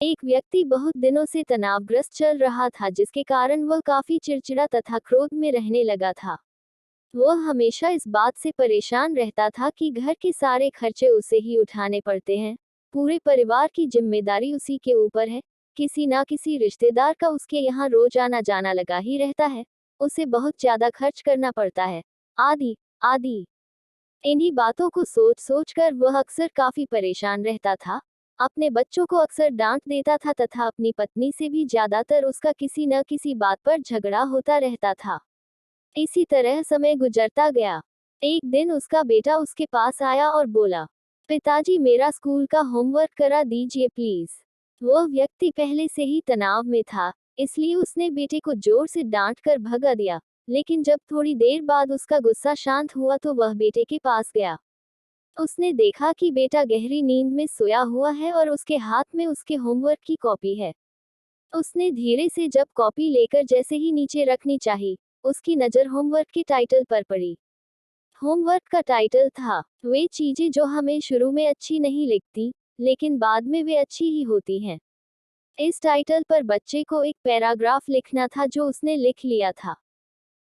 एक व्यक्ति बहुत दिनों से तनावग्रस्त चल रहा था, जिसके कारण वह काफी चिड़चिड़ा तथा क्रोध में रहने लगा था। वह हमेशा इस बात से परेशान रहता था कि घर के सारे खर्चे उसे ही उठाने पड़ते हैं। पूरे परिवार की जिम्मेदारी उसी के ऊपर है। किसी ना किसी रिश्तेदार का उसके यहाँ रोज आना जाना लगा ही रहता है। उसे बहुत ज्यादा खर्च करना पड़ता है, आदि आदि। इन्हीं बातों को सोच सोच कर वह अक्सर काफी परेशान रहता था। अपने बच्चों को अक्सर डांट देता था तथा अपनी पत्नी से भी ज्यादातर उसका किसी न किसी बात पर झगड़ा होता रहता था। इसी तरह समय गुजरता गया। एक दिन उसका बेटा उसके पास आया और बोला, पिताजी, मेरा स्कूल का होमवर्क करा दीजिए प्लीज। वह व्यक्ति पहले से ही तनाव में था, इसलिए उसने बेटे को जोर से डांट कर भगा दिया। लेकिन जब थोड़ी देर बाद उसका गुस्सा शांत हुआ तो वह बेटे के पास गया। उसने देखा कि बेटा गहरी नींद में सोया हुआ है और उसके हाथ में उसके होमवर्क की कॉपी है। उसने धीरे से जब कॉपी लेकर जैसे ही नीचे रखनी चाही, उसकी नज़र होमवर्क के टाइटल पर पड़ी। होमवर्क का टाइटल था, वे चीजें जो हमें शुरू में अच्छी नहीं लगती, लेकिन बाद में वे अच्छी ही होती हैं। इस टाइटल पर बच्चे को एक पैराग्राफ लिखना था, जो उसने लिख लिया था।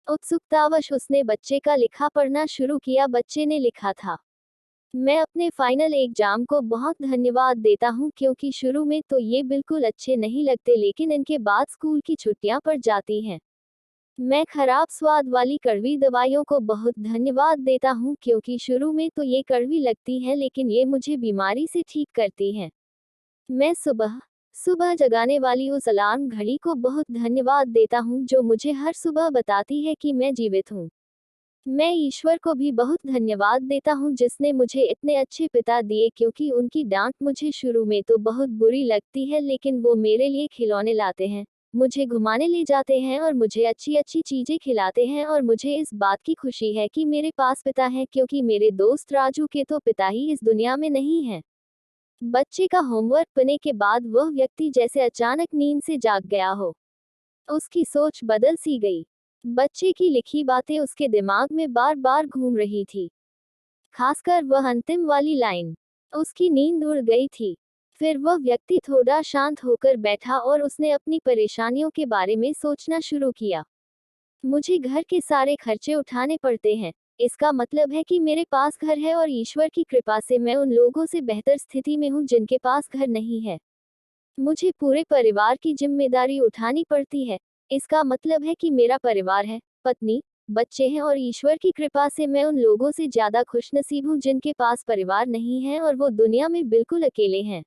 उत्सुकतावश उसने बच्चे का लिखा पढ़ना शुरू किया। बच्चे ने लिखा था, मैं अपने फाइनल एग्जाम को बहुत धन्यवाद देता हूँ, क्योंकि शुरू में तो ये बिल्कुल अच्छे नहीं लगते, लेकिन इनके बाद स्कूल की छुट्टियां पड़ जाती हैं। मैं खराब स्वाद वाली कड़वी दवाइयों को बहुत धन्यवाद देता हूँ, क्योंकि शुरू में तो ये कड़वी लगती हैं, लेकिन ये मुझे बीमारी से ठीक करती हैं। मैं सुबह सुबह जगाने वाली उस अलार्म घड़ी को बहुत धन्यवाद देता हूँ, जो मुझे हर सुबह बताती है कि मैं जीवित हूँ। मैं ईश्वर को भी बहुत धन्यवाद देता हूँ, जिसने मुझे इतने अच्छे पिता दिए, क्योंकि उनकी डांट मुझे शुरू में तो बहुत बुरी लगती है, लेकिन वो मेरे लिए खिलौने लाते हैं, मुझे घुमाने ले जाते हैं और मुझे अच्छी अच्छी चीजें खिलाते हैं, और मुझे इस बात की खुशी है कि मेरे पास पिता है, क्योंकि मेरे दोस्त राजू के तो पिता ही इस दुनिया में नहीं है। बच्चे का होमवर्क पढ़ने के बाद वह व्यक्ति जैसे अचानक नींद से जाग गया हो। उसकी सोच बदल सी गई। बच्चे की लिखी बातें उसके दिमाग में बार बार घूम रही थी, खासकर वह अंतिम वाली लाइन। उसकी नींद उड़ गई थी। फिर वह व्यक्ति थोड़ा शांत होकर बैठा और उसने अपनी परेशानियों के बारे में सोचना शुरू किया। मुझे घर के सारे खर्चे उठाने पड़ते हैं। इसका मतलब है कि मेरे पास घर है, और ईश्वर की कृपा से मैं उन लोगों से बेहतर स्थिति में हूँ जिनके पास घर नहीं है। मुझे पूरे परिवार की जिम्मेदारी उठानी पड़ती है। इसका मतलब है कि मेरा परिवार है, पत्नी, बच्चे हैं, और ईश्वर की कृपा से मैं उन लोगों से ज्यादा खुशनसीब हूँ जिनके पास परिवार नहीं है और वो दुनिया में बिल्कुल अकेले हैं।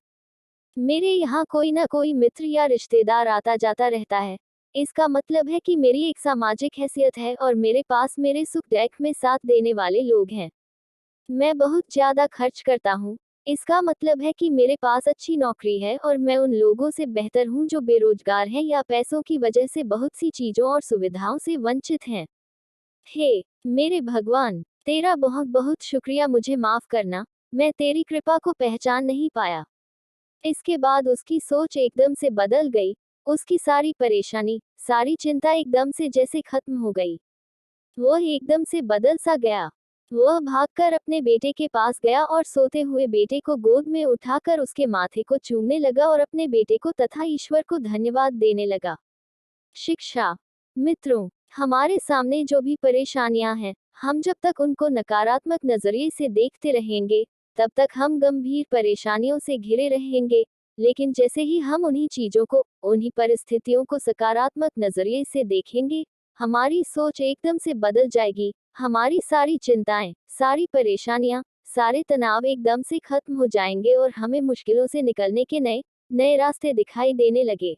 मेरे यहाँ कोई ना कोई मित्र या रिश्तेदार आता जाता रहता है। इसका मतलब है कि मेरी एक सामाजिक हैसियत है और मेरे पास मेरे सुख दुख में साथ देने वाले लोग हैं। मैं बहुत ज्यादा खर्च करता हूँ। इसका मतलब है कि मेरे पास अच्छी नौकरी है और मैं उन लोगों से बेहतर हूँ जो बेरोजगार हैं या पैसों की वजह से बहुत सी चीजों और सुविधाओं से वंचित हैं। हे मेरे भगवान, तेरा बहुत बहुत शुक्रिया, मुझे माफ करना, मैं तेरी कृपा को पहचान नहीं पाया। इसके बाद उसकी सोच एकदम से बदल गई। उसकी सारी परेशानी, सारी चिंता एकदम से जैसे खत्म हो गई। वह एकदम से बदल सा गया। वह भागकर अपने बेटे के पास गया और सोते हुए बेटे को गोद में उठाकर उसके माथे को चूमने लगा और अपने बेटे को तथा ईश्वर को धन्यवाद देने लगा। शिक्षा। मित्रों, हमारे सामने जो भी परेशानियां हैं, हम जब तक उनको नकारात्मक नजरिए से देखते रहेंगे, तब तक हम गंभीर परेशानियों से घिरे रहेंगे। लेकिन जैसे ही हम उन्हीं चीजों को, उन्हीं परिस्थितियों को सकारात्मक नजरिए से देखेंगे, हमारी सोच एकदम से बदल जाएगी। हमारी सारी चिंताएं, सारी परेशानियां, सारे तनाव एकदम से खत्म हो जाएंगे और हमें मुश्किलों से निकलने के नए नए रास्ते दिखाई देने लगे।